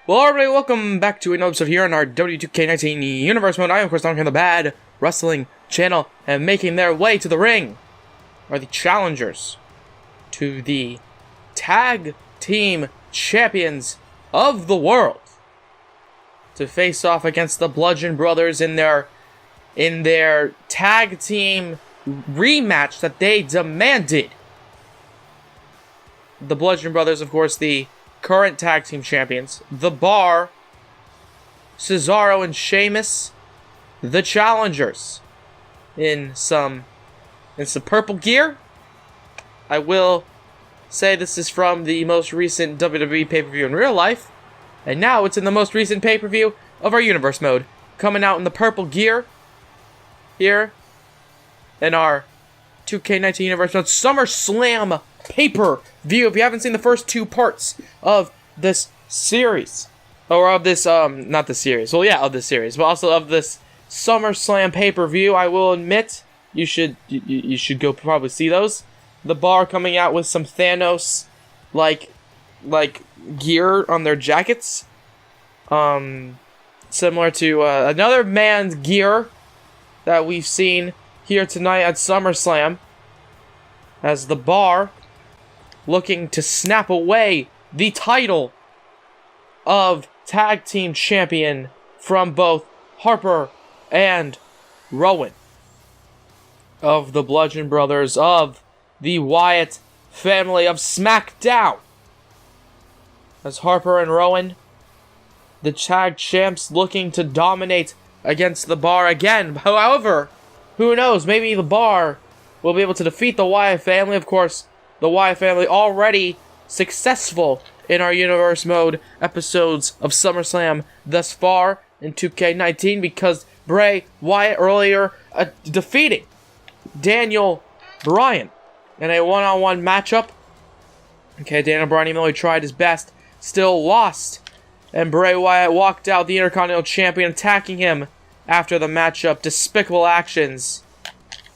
Well, everybody, welcome back to another episode here on our WWE 2K19 Universe Mode. I am, of course, down here on the Bad Wrestling channel, and making their way to the ring are the challengers to the Tag Team Champions of the World to face off against the Bludgeon Brothers in their tag team rematch that they demanded. The Bludgeon Brothers, of course, the current tag team champions. The Bar, Cesaro and Sheamus, the challengers in some purple gear. I will say this is from the most recent WWE pay-per-view in real life, and now it's in the most recent pay-per-view of our universe mode, coming out in the purple gear here in our 2K19 universe mode Summerslam pay-per-view. If you haven't seen the first two parts of this series, or of this, not the series, well, yeah, of this series, but also of this SummerSlam pay-per-view, I will admit, you should go probably see those. The Bar coming out with some Thanos, like gear on their jackets, similar to, another man's gear that we've seen here tonight at SummerSlam, as the Bar looking to snap away the title of Tag Team Champion from both Harper and Rowan of the Bludgeon Brothers of the Wyatt family of SmackDown. As Harper and Rowan, the tag champs, looking to dominate against the Bar again. However, who knows, maybe the Bar will be able to defeat the Wyatt family. Of course, the Wyatt family already successful in our universe mode episodes of SummerSlam thus far in 2K19, because Bray Wyatt earlier defeating Daniel Bryan in a one-on-one matchup. Okay, Daniel Bryan, even though he tried his best, still lost, and Bray Wyatt walked out the Intercontinental Champion, attacking him after the matchup. Despicable actions.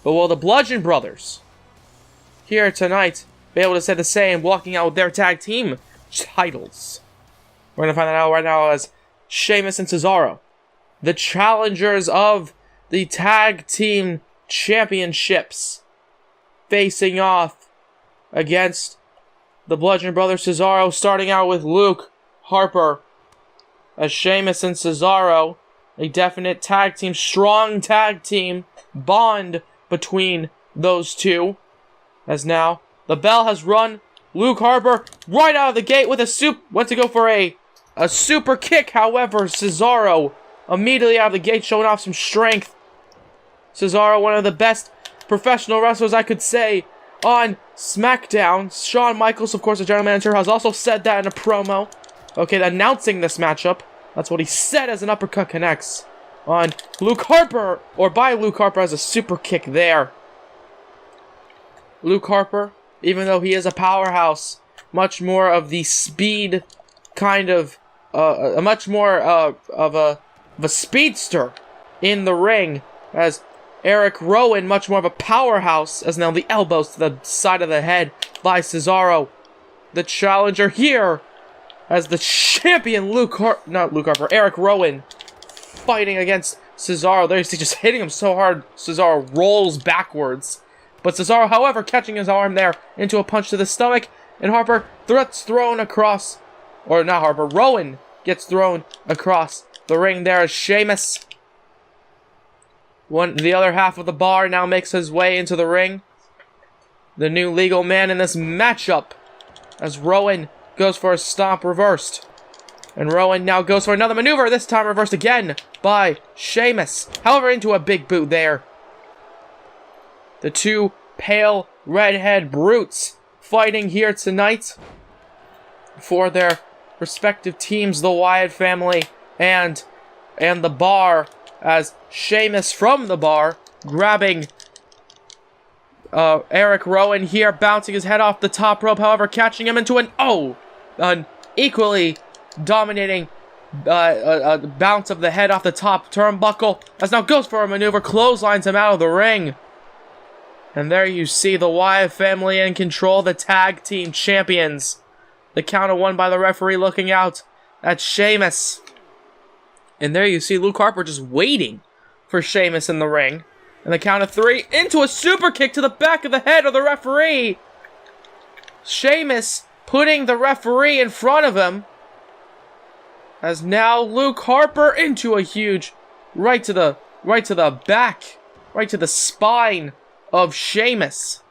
But will the Bludgeon Brothers here tonight be able to say the same, walking out with their tag team titles? We're going to find that out right now as Sheamus and Cesaro, the challengers of the tag team championships, facing off against the Bludgeon Brothers. Cesaro starting out with Luke Harper, as Sheamus and Cesaro, a definite tag team, strong tag team bond between those two, as now the bell has run. Luke Harper right out of the gate with went to go for a super kick. However, Cesaro immediately out of the gate showing off some strength. Cesaro, one of the best professional wrestlers, I could say, on SmackDown. Shawn Michaels, of course, the general manager, has also said that in a promo. Okay, announcing this matchup. That's what he said as an uppercut connects on Luke Harper, or by Luke Harper, as a super kick there. Luke Harper, even though he is a powerhouse, much more of the speed kind of, much more of a speedster in the ring, as Eric Rowan, much more of a powerhouse, as now the elbows to the side of the head by Cesaro. The challenger here, as the champion Eric Rowan, fighting against Cesaro. There you see, just hitting him so hard, Cesaro rolls backwards. But Cesaro, however, catching his arm there into a punch to the stomach, and Harper gets thrown across, or not Harper, Rowan gets thrown across the ring there, as Sheamus, the other half of the Bar, now makes his way into the ring. The new legal man in this matchup, as Rowan goes for a stomp reversed. And Rowan now goes for another maneuver, this time reversed again by Sheamus. However, into a big boot there. The two pale redhead brutes fighting here tonight for their respective teams, the Wyatt family and the Bar, as Sheamus from the Bar grabbing Eric Rowan here, bouncing his head off the top rope, however catching him into an equally dominating bounce of the head off the top turnbuckle, as now goes for a maneuver, clotheslines him out of the ring. And there you see the Wyatt family in control, the tag team champions. The count of one by the referee looking out at Sheamus. And there you see Luke Harper just waiting for Sheamus in the ring. And the count of 3 into a super kick to the back of the head of the referee. Sheamus putting the referee in front of him. As now Luke Harper into a huge right to the back, right to the spine of Sheamus.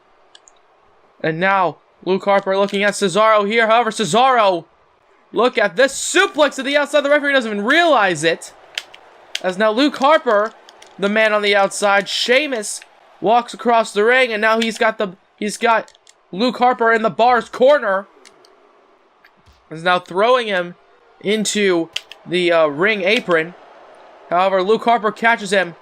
And now Luke Harper looking at Cesaro here. However, Cesaro, look at this suplex to the outside. The referee doesn't even realize it. As now Luke Harper, the man on the outside, Sheamus walks across the ring, and now he's got Luke Harper in the bar's corner. Is now throwing him into the ring apron. However, Luke Harper catches him,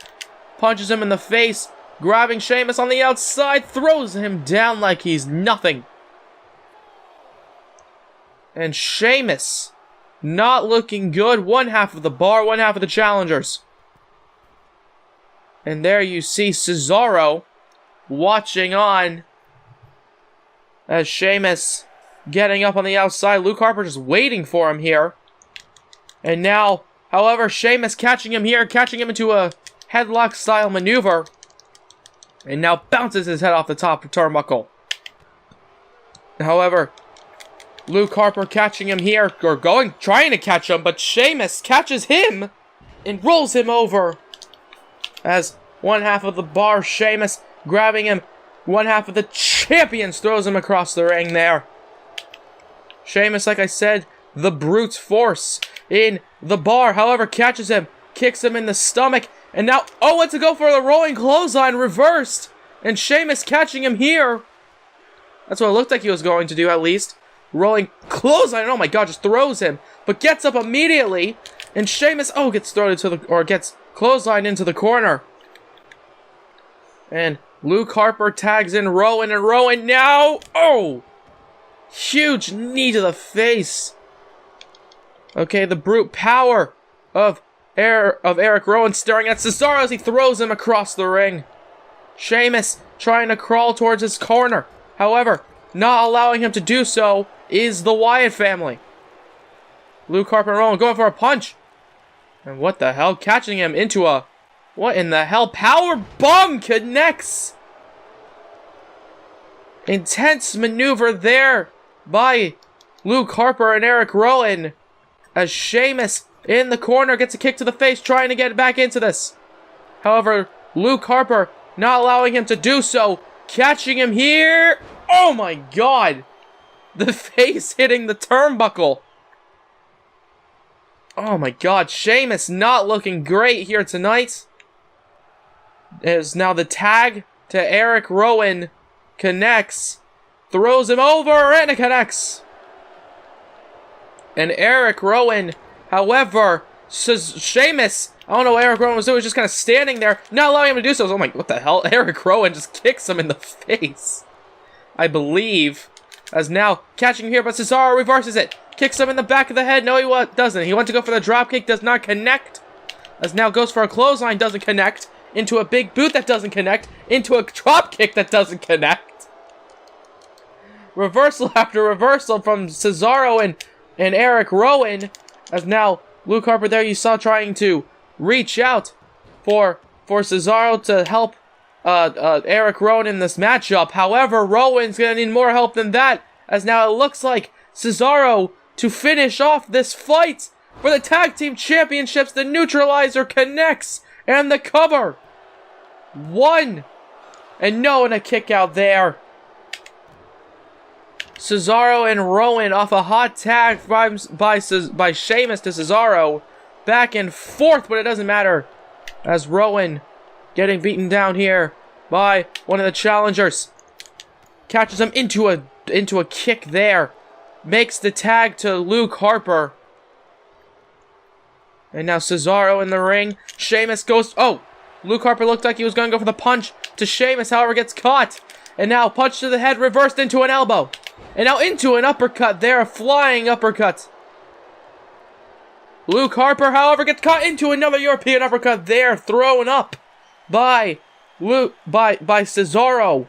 punches him in the face, grabbing Sheamus on the outside, throws him down like he's nothing. And Sheamus not looking good. One half of the bar, one half of the challengers. And there you see Cesaro watching on as Sheamus getting up on the outside. Luke Harper just waiting for him here. And now, however, Sheamus catching him here, catching him into a headlock style maneuver. And now bounces his head off the top of turnbuckle. However, Luke Harper catching him here, or trying to catch him, but Sheamus catches him and rolls him over. As one half of the bar, Sheamus grabbing him, one half of the champions throws him across the ring there. Sheamus, like I said, the brute force in the bar, however, catches him, kicks him in the stomach, and now, went to go for the rolling clothesline, reversed, and Sheamus catching him here. That's what it looked like he was going to do, at least. Rolling clothesline, oh my god, just throws him, but gets up immediately, and Sheamus, gets thrown into gets clothesline into the corner. And Luke Harper tags in Rowan, and Rowan now, huge knee to the face. Okay, the brute power of Eric Rowan staring at Cesaro as he throws him across the ring. Sheamus trying to crawl towards his corner. However, not allowing him to do so is the Wyatt family. Luke Harper and Rowan going for a punch. And what the hell? Catching him into a... What in the hell? Power bomb connects. Intense maneuver there by Luke Harper and Eric Rowan. As Sheamus in the corner gets a kick to the face, trying to get back into this. However, Luke Harper not allowing him to do so. Catching him here. Oh my god. The face hitting the turnbuckle. Oh my god. Sheamus not looking great here tonight. As now the tag to Eric Rowan connects. Throws him over and it connects. And Eric Rowan, however, Sheamus, I don't know what Eric Rowan was doing, was just kind of standing there, not allowing him to do so. Oh my, what the hell? Eric Rowan just kicks him in the face, I believe. As now, catching him here, but Cesaro reverses it. Kicks him in the back of the head. No, he doesn't. He went to go for the dropkick, does not connect. As now goes for a clothesline, doesn't connect. Into a big boot that doesn't connect. Into a dropkick that doesn't connect. Reversal after reversal from Cesaro and Eric Rowan. As now, Luke Harper there you saw trying to reach out for Cesaro to help Eric Rowan in this matchup. However, Rowan's going to need more help than that. As now it looks like Cesaro to finish off this fight for the Tag Team Championships. The neutralizer connects and the cover. One. And no, and a kick out there. Cesaro and Rowan off a hot tag by Sheamus to Cesaro. Back and forth, but it doesn't matter. As Rowan getting beaten down here by one of the challengers. Catches him into a kick there. Makes the tag to Luke Harper. And now Cesaro in the ring. Sheamus goes... Luke Harper looked like he was going to go for the punch to Sheamus, however, gets caught. And now punch to the head, reversed into an elbow. And now into an uppercut there, a flying uppercut. Luke Harper, however, gets caught into another European uppercut there, thrown up by Cesaro.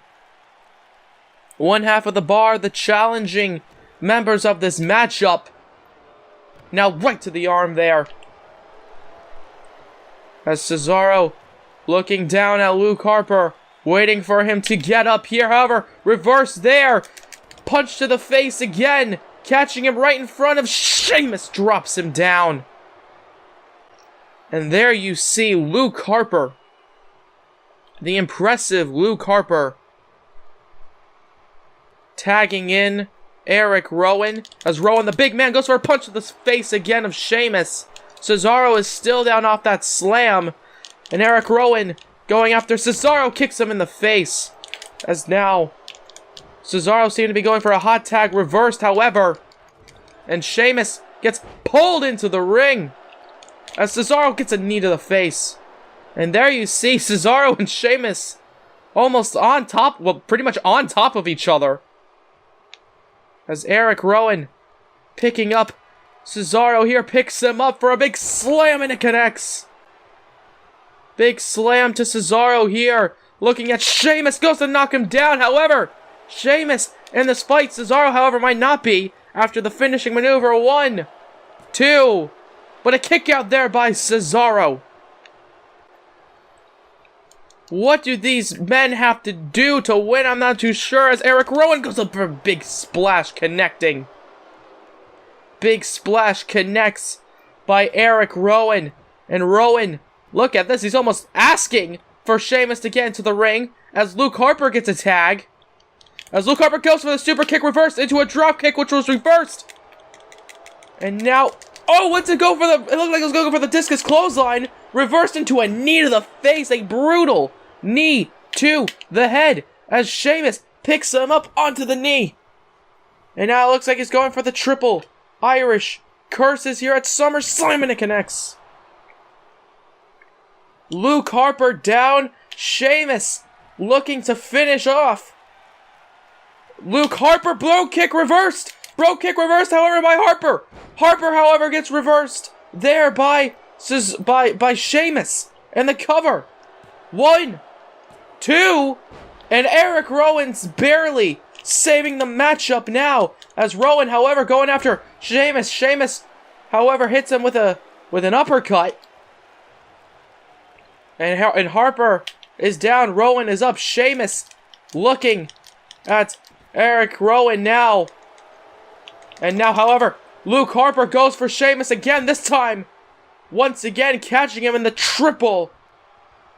One half of the bar, the challenging members of this matchup. Now right to the arm there. As Cesaro looking down at Luke Harper, waiting for him to get up here. However, reverse there. Punch to the face again. Catching him right in front of Sheamus, drops him down. And there you see Luke Harper. The impressive Luke Harper. Tagging in Eric Rowan. As Rowan, the big man, goes for a punch to the face again of Sheamus. Cesaro is still down off that slam. And Eric Rowan going after Cesaro, kicks him in the face. As now Cesaro seemed to be going for a hot tag, reversed however. And Sheamus gets pulled into the ring. As Cesaro gets a knee to the face. And there you see Cesaro and Sheamus almost on top, well, pretty much on top of each other. As Eric Rowan picking up Cesaro here, picks him up for a big slam and it connects. Big slam to Cesaro here. Looking at Sheamus, goes to knock him down. However, Sheamus in this fight, Cesaro, however, might not be after the finishing maneuver. 1, 2, but a kick out there by Cesaro. What do these men have to do to win? I'm not too sure, as Eric Rowan goes up for a big splash, connecting. Big splash connects by Eric Rowan. And Rowan, look at this, he's almost asking for Sheamus to get into the ring, as Luke Harper gets a tag. As Luke Harper goes for the super kick, reversed into a drop kick, which was reversed. And now, oh, what's it go for the, it looked like it was going for the discus clothesline, reversed into a knee to the face, a brutal knee to the head, as Sheamus picks him up onto the knee. And now it looks like he's going for the triple Irish curses here at Summerslam, and it connects. Luke Harper down, Sheamus looking to finish off. Luke Harper, blow kick reversed. Blow kick reversed, however, by Harper. Harper, however, gets reversed there by Sheamus. And the cover. 1, 2, and Eric Rowan's barely saving the matchup now. As Rowan, however, going after Sheamus. Sheamus, however, hits him with an uppercut. And Harper is down. Rowan is up. Sheamus looking at Eric Rowan now. And now, however, Luke Harper goes for Sheamus again. This time, once again, catching him in the triple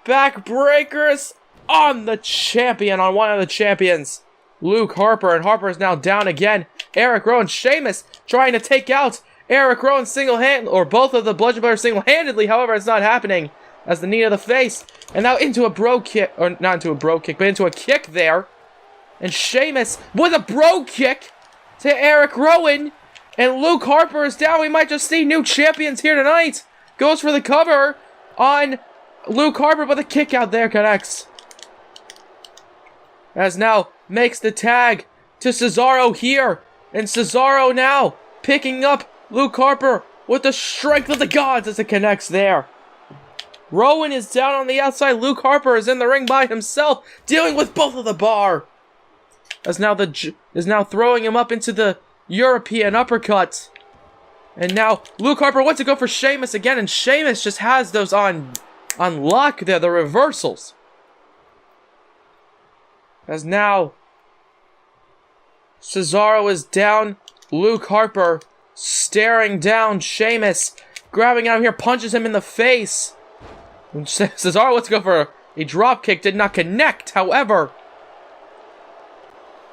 backbreakers on the champion, on one of the champions, Luke Harper. And Harper is now down again. Eric Rowan, Sheamus trying to take out Eric Rowan single-handedly, or both of the Bludgeon Brothers single-handedly. However, it's not happening, as the knee to the face. And now into a bro kick, or not into a bro kick, but into a kick there. And Sheamus with a bro kick to Eric Rowan. And Luke Harper is down. We might just see new champions here tonight. Goes for the cover on Luke Harper, but the kick out there connects. As now makes the tag to Cesaro here. And Cesaro now picking up Luke Harper with the strength of the gods as it connects there. Rowan is down on the outside. Luke Harper is in the ring by himself, dealing with both of the bar. As now is now throwing him up into the European uppercut. And now Luke Harper wants to go for Sheamus again, and Sheamus just has those on lock there, the reversals. As now Cesaro is down. Luke Harper staring down Sheamus, grabbing at him here, punches him in the face. And Cesaro wants to go for a drop kick, did not connect. However,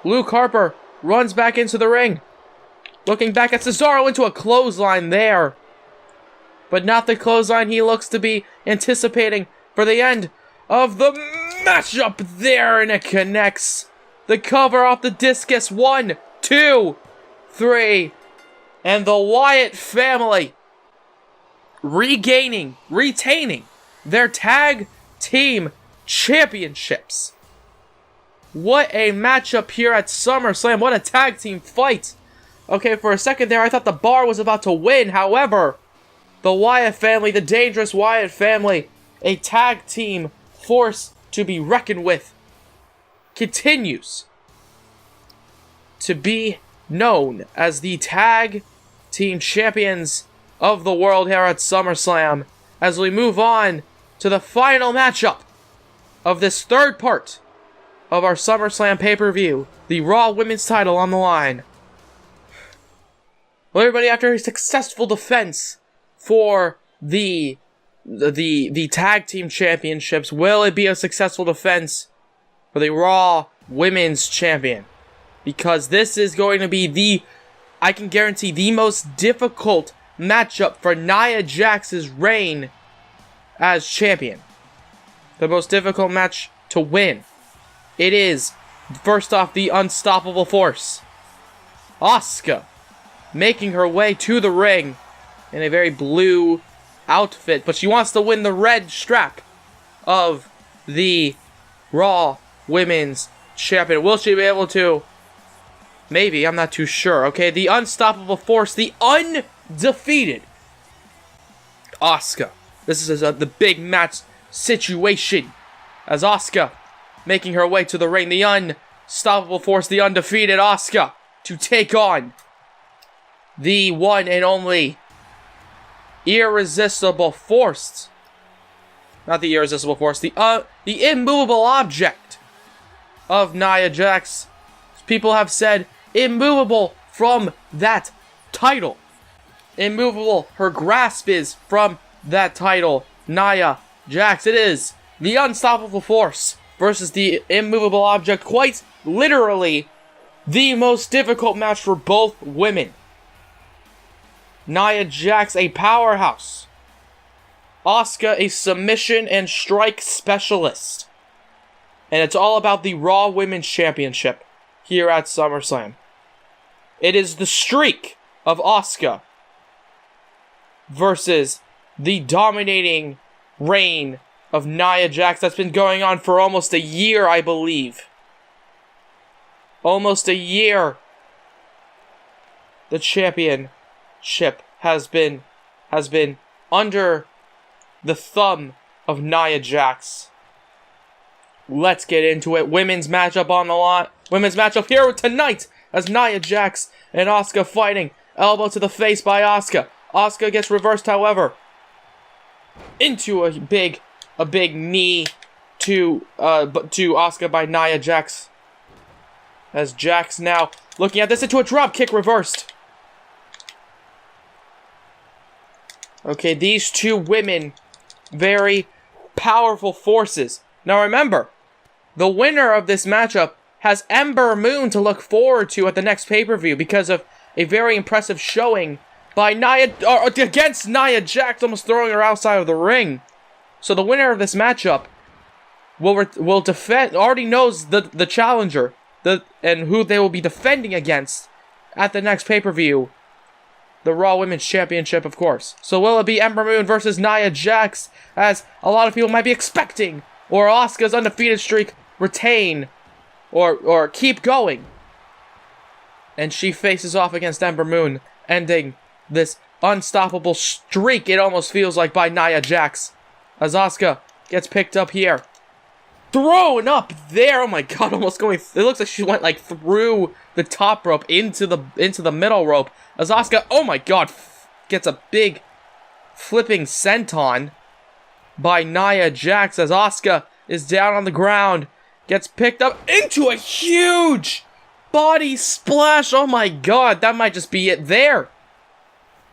Luke Harper runs back into the ring, looking back at Cesaro into a clothesline there. But not the clothesline he looks to be anticipating for the end of the matchup there, and it connects. The cover off the discus. 1, 2, 3. And the Wyatt family retaining their tag team championships. What a matchup here at SummerSlam. What a tag team fight. Okay, for a second there, I thought the Bar was about to win. However, the Wyatt family, the dangerous Wyatt family, a tag team force to be reckoned with, continues to be known as the tag team champions of the world here at SummerSlam as we move on to the final matchup of this third part of our SummerSlam pay-per-view. The Raw Women's title on the line. Well, everybody, after a successful defense for the tag team championships, will it be a successful defense for the Raw Women's Champion? Because this is going to be I can guarantee, the most difficult matchup for Nia Jax's reign as champion. The most difficult match to win. It is, first off, the unstoppable force. Asuka making her way to the ring in a very blue outfit, but she wants to win the red strap of the Raw Women's Champion. Will she be able to? Maybe, I'm not too sure. Okay, the unstoppable force, the undefeated Asuka. This is the big match situation as Asuka making her way to the ring. The unstoppable force, the undefeated Asuka, to take on the one and only irresistible force. Not the irresistible force, the immovable object of Nia Jax. People have said immovable from that title. Immovable, her grasp is from that title. Nia Jax, it is the unstoppable force versus the immovable object. Quite literally the most difficult match for both women. Nia Jax, a powerhouse. Asuka, a submission and strike specialist. And it's all about the Raw Women's Championship here at SummerSlam. It is the streak of Asuka versus the dominating reign of Nia Jax that's been going on for almost a year, I believe. Almost a year. The championship has been under the thumb of Nia Jax. Let's get into it. Women's matchup on the line. Women's matchup here tonight as Nia Jax and Asuka fighting. Elbow to the face by Asuka. Asuka gets reversed, however, into a big knee to Asuka by Nia Jax. As Jax now looking at this into a drop kick reversed. Okay, these two women, very powerful forces. Now remember, the winner of this matchup has Ember Moon to look forward to at the next pay-per-view because of a very impressive showing by against Nia Jax, almost throwing her outside of the ring. So the winner of this matchup will defend, already knows the challenger, and who they will be defending against at the next pay-per-view. The Raw Women's Championship, of course. So will it be Ember Moon versus Nia Jax, as a lot of people might be expecting, or Asuka's undefeated streak retain, or keep going? And she faces off against Ember Moon, ending this unstoppable streak, it almost feels like, by Nia Jax. As Asuka gets picked up here. Thrown up there. Oh my god, almost going. It looks like she went like through the top rope into the middle rope. As Asuka, oh my god, gets a big flipping senton by Nia Jax as Asuka is down on the ground. Gets picked up into a huge body splash. Oh my god, that might just be it there.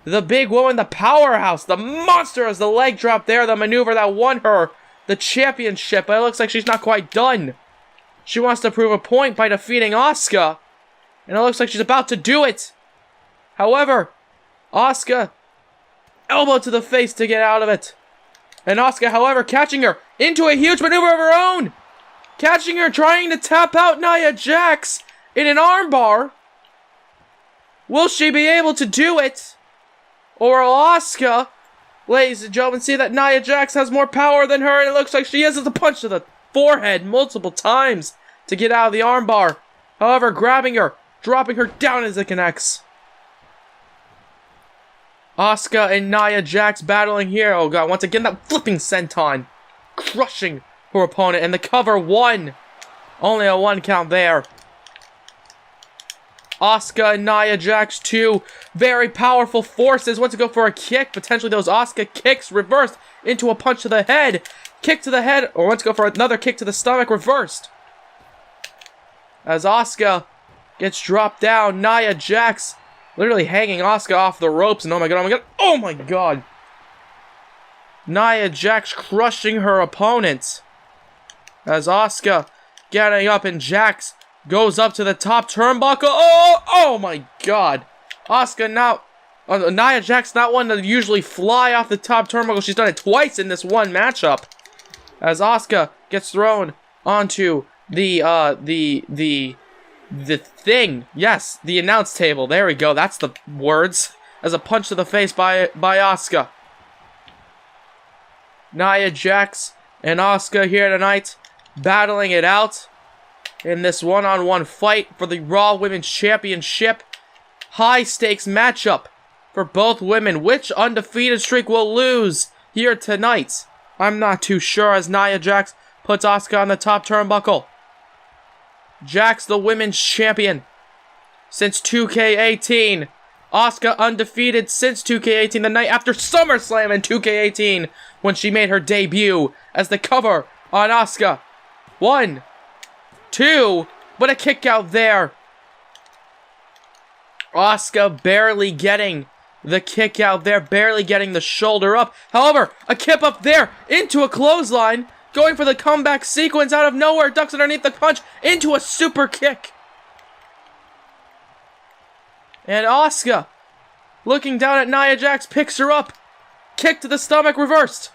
The big woman, the powerhouse, the monster, as the leg drop there, the maneuver that won her the championship. But it looks like she's not quite done. She wants to prove a point by defeating Asuka, and it looks like she's about to do it. However, Asuka, elbow to the face to get out of it. And Asuka, however, catching her into a huge maneuver of her own. Catching her, trying to tap out Nia Jax in an armbar. Will she be able to do it? Or will Asuka, ladies and gentlemen, see that Nia Jax has more power than her, and it looks like she is, as a punch to the forehead multiple times to get out of the armbar. However, grabbing her, dropping her down as it connects. Asuka and Nia Jax battling here. Oh god, once again, that flipping senton. Crushing her opponent, and the cover one. Only a 1 count there. Asuka and Nia Jax, two very powerful forces. Wants to go for a kick. Potentially those Asuka kicks reversed into a punch to the head. Kick to the head, or wants to go for another kick to the stomach, reversed. As Asuka gets dropped down, Nia Jax literally hanging Asuka off the ropes. And oh my god, oh my god, oh my god. Nia Jax crushing her opponent. As Asuka getting up and Jax goes up to the top turnbuckle. Oh my god. Asuka now, Nia Jax not one to usually fly off the top turnbuckle. She's done it twice in this one matchup. As Asuka gets thrown onto the thing. Yes, the announce table. There we go. That's the words. As a punch to the face by Asuka. Nia Jax and Asuka here tonight, battling it out in this one-on-one fight for the Raw Women's Championship. High stakes matchup for both women. Which undefeated streak will lose here tonight? I'm not too sure, as Nia Jax puts Asuka on the top turnbuckle. Jax, the women's champion since 2K18. Asuka undefeated since 2K18, the night after Summerslam in 2K18, when she made her debut as the cover on Asuka. 1, 2, but a kick out there. Asuka barely getting the kick out there, barely getting the shoulder up. However, a kip up there into a clothesline, going for the comeback sequence out of nowhere, ducks underneath the punch into a super kick. And Asuka, looking down at Nia Jax, picks her up. Kick to the stomach, reversed.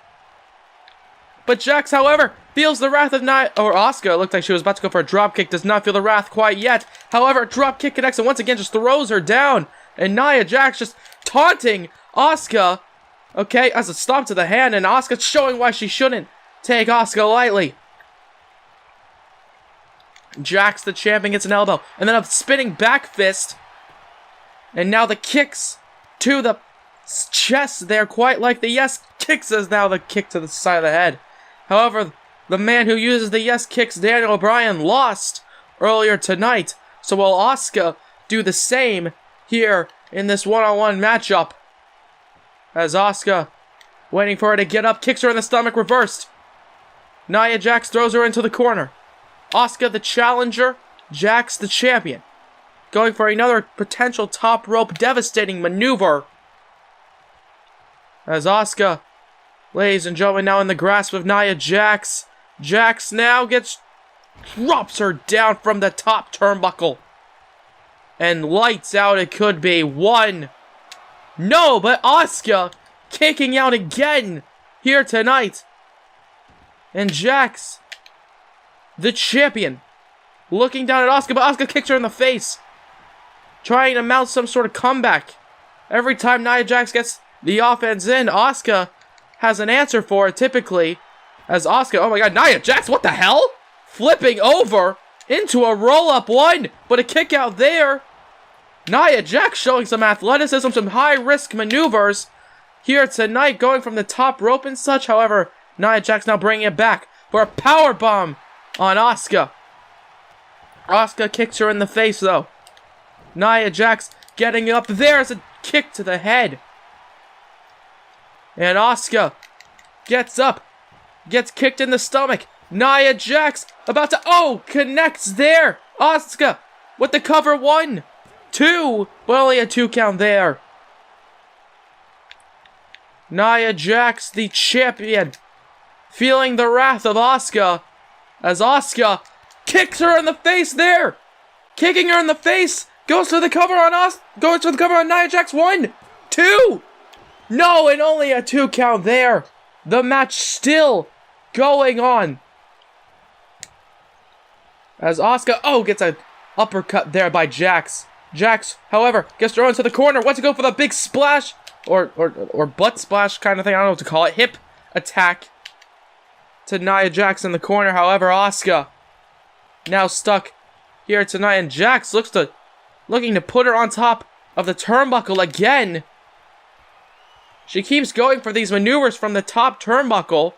But Jax, however, feels the wrath of Asuka. It looked like she was about to go for a drop kick. Does not feel the wrath quite yet. However, drop kick connects and once again just throws her down. And Nia Jax just taunting Asuka. Okay, as a stomp to the hand, and Asuka showing why she shouldn't take Asuka lightly. Jax, the champion, gets an elbow. And then a spinning back fist. And now the kicks to the chest there, quite like the yes kicks, as now the kick to the side of the head. However, the man who uses the yes kicks, Daniel Bryan, lost earlier tonight. So will Asuka do the same here in this one-on-one matchup? As Asuka, waiting for her to get up, kicks her in the stomach, reversed. Nia Jax throws her into the corner. Asuka, the challenger, Jax, the champion, going for another potential top rope devastating maneuver. As Asuka, ladies and gentlemen, now in the grasp of Nia Jax. Jax now drops her down from the top turnbuckle. And lights out it could be. 1. No, but Asuka kicking out again here tonight. And Jax, the champion, looking down at Asuka, but Asuka kicks her in the face, trying to mount some sort of comeback. Every time Nia Jax gets the offense in, Asuka has an answer for it, typically. As Asuka, oh my god, Nia Jax, what the hell? Flipping over into a roll-up 1, but a kick out there. Nia Jax showing some athleticism, some high-risk maneuvers here tonight, going from the top rope and such. However, Nia Jax now bringing it back for a power bomb on Asuka. Asuka kicks her in the face, though. Nia Jax getting up there as a kick to the head. And Asuka gets up, gets kicked in the stomach. Nia Jax about to, connects there. Asuka with the cover. 1, 2, but only a 2 count there. Nia Jax, the champion, feeling the wrath of Asuka, as Asuka kicks her in the face there. Kicking her in the face. Goes for the cover on Nia Jax. 1, 2. No, and only a 2 count there. The match still going on. As Asuka, gets an uppercut there by Jax. Jax, however, gets thrown into the corner. Wants to go for the big splash. Or butt splash kind of thing. I don't know what to call it. Hip attack to Nia Jax in the corner. However, Asuka now stuck here tonight. And Jax looking to put her on top of the turnbuckle again. She keeps going for these maneuvers from the top turnbuckle.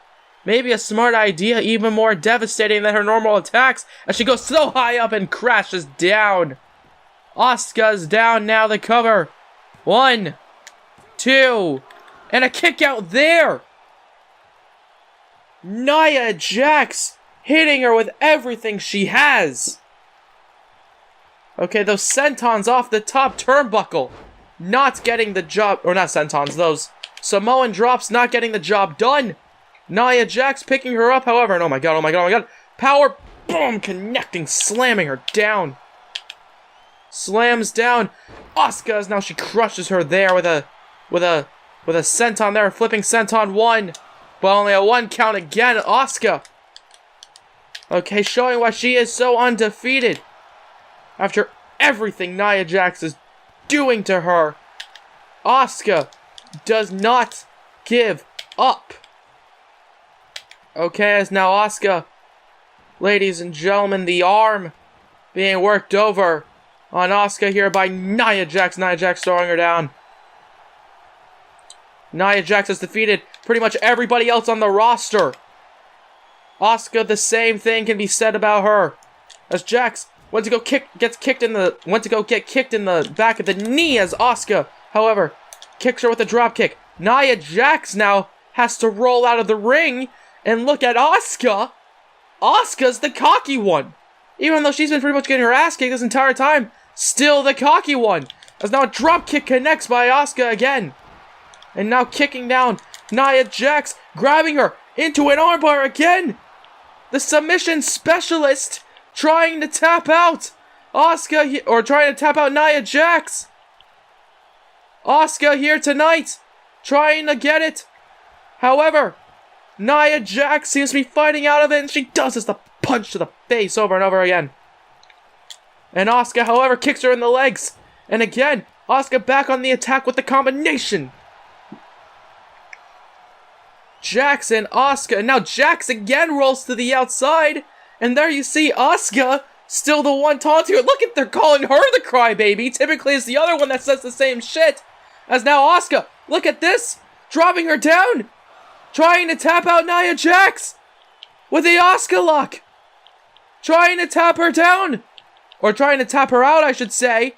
Maybe a smart idea, even more devastating than her normal attacks, as she goes so high up and crashes down Asuka's down now, the cover. 1, 2, and a kick out there. Nia Jax hitting her with everything she has. Okay, those sentons off the top turnbuckle. Not getting the job, or not sentons, those Samoan drops not getting the job done. Nia Jax picking her up, however, and oh my god, oh my god, oh my god. Power, boom, connecting, slamming her down. Slams down. Asuka, as now she crushes her there with a senton there, flipping senton 1. But only a 1 count again, Asuka. Okay, showing why she is so undefeated. After everything Nia Jax is doing to her, Asuka does not give up. Okay, as now Asuka, ladies and gentlemen, the arm being worked over on Asuka here by Nia Jax. Nia Jax throwing her down. Nia Jax has defeated pretty much everybody else on the roster. Asuka, the same thing can be said about her. As Jax went to go get kicked in the back of the knee as Asuka, however, kicks her with a drop kick. Nia Jax now has to roll out of the ring and look at Asuka. Asuka's the cocky one. Even though she's been pretty much getting her ass kicked this entire time, still the cocky one. As now a drop kick connects by Asuka again. And now kicking down Nia Jax, grabbing her into an armbar again. The submission specialist trying to tap out Asuka, or trying to tap out Nia Jax. Asuka here tonight, trying to get it. However, Nia Jax seems to be fighting out of it, and she does this, the punch to the face over and over again. And Asuka, however, kicks her in the legs. And again, Asuka back on the attack with the combination. Jax and Asuka, and now Jax again rolls to the outside. And there you see Asuka, still the one taunting her. Look at, they're calling her the crybaby. Typically it's the other one that says the same shit. As now Asuka, look at this, dropping her down. Trying to tap out Nia Jax with the Asuka lock. Trying to tap her down. Or trying to tap her out, I should say.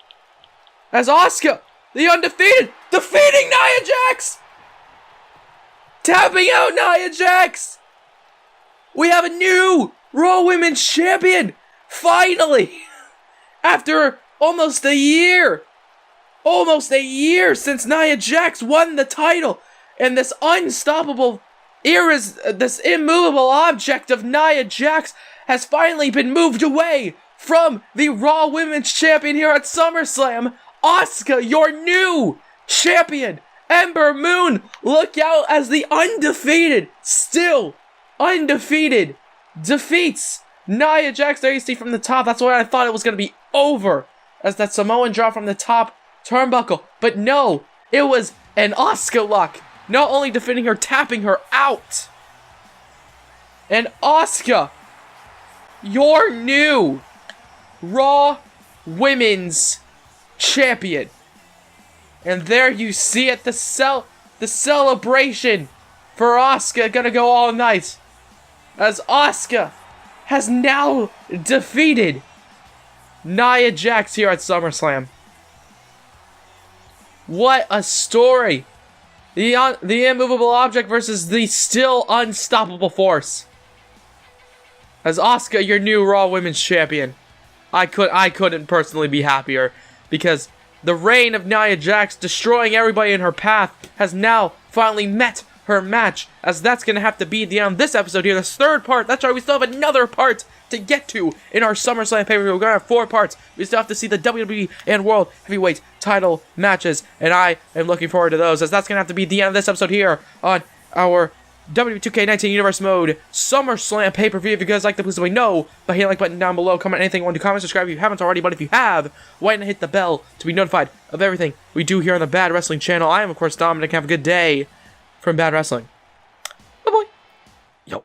As Asuka, the undefeated, defeating Nia Jax. Tapping out Nia Jax. We have a new Raw Women's Champion. Finally. After almost a year. Almost a year since Nia Jax won the title. And this unstoppable, this immovable object of Nia Jax has finally been moved away from the Raw Women's Champion here at SummerSlam. Asuka, your new champion. Ember Moon, look out as the undefeated, still undefeated, defeats Nia Jax. There you see from the top. That's why I thought it was going to be over, as that Samoan drop from the top turnbuckle. But no, it was an Asuka lock. Not only defeating her, tapping her out. And Asuka, your new Raw Women's Champion. And there you see it, the celebration for Asuka gonna go all night. As Asuka has now defeated Nia Jax here at SummerSlam. What a story. The immovable object versus the still unstoppable force. As Asuka, your new Raw Women's Champion. I couldn't personally be happier, because the reign of Nia Jax destroying everybody in her path has now finally met her match, as that's going to have to be the end of this episode here, this third part. That's right, we still have another part to get to in our SummerSlam pay-per-view. We're going to have 4 parts. We still have to see the WWE and World Heavyweight title matches, and I am looking forward to those, as that's going to have to be the end of this episode here on our WWE 2K19 Universe Mode SummerSlam pay-per-view. If you guys like the please let me know by hitting the like button down below. Comment anything you want to comment, subscribe if you haven't already, but if you have, why not hit the bell to be notified of everything we do here on the Bad Wrestling channel. I am, of course, Dominic. Have a good day from Bad Wrestling. Bye-bye. Yo.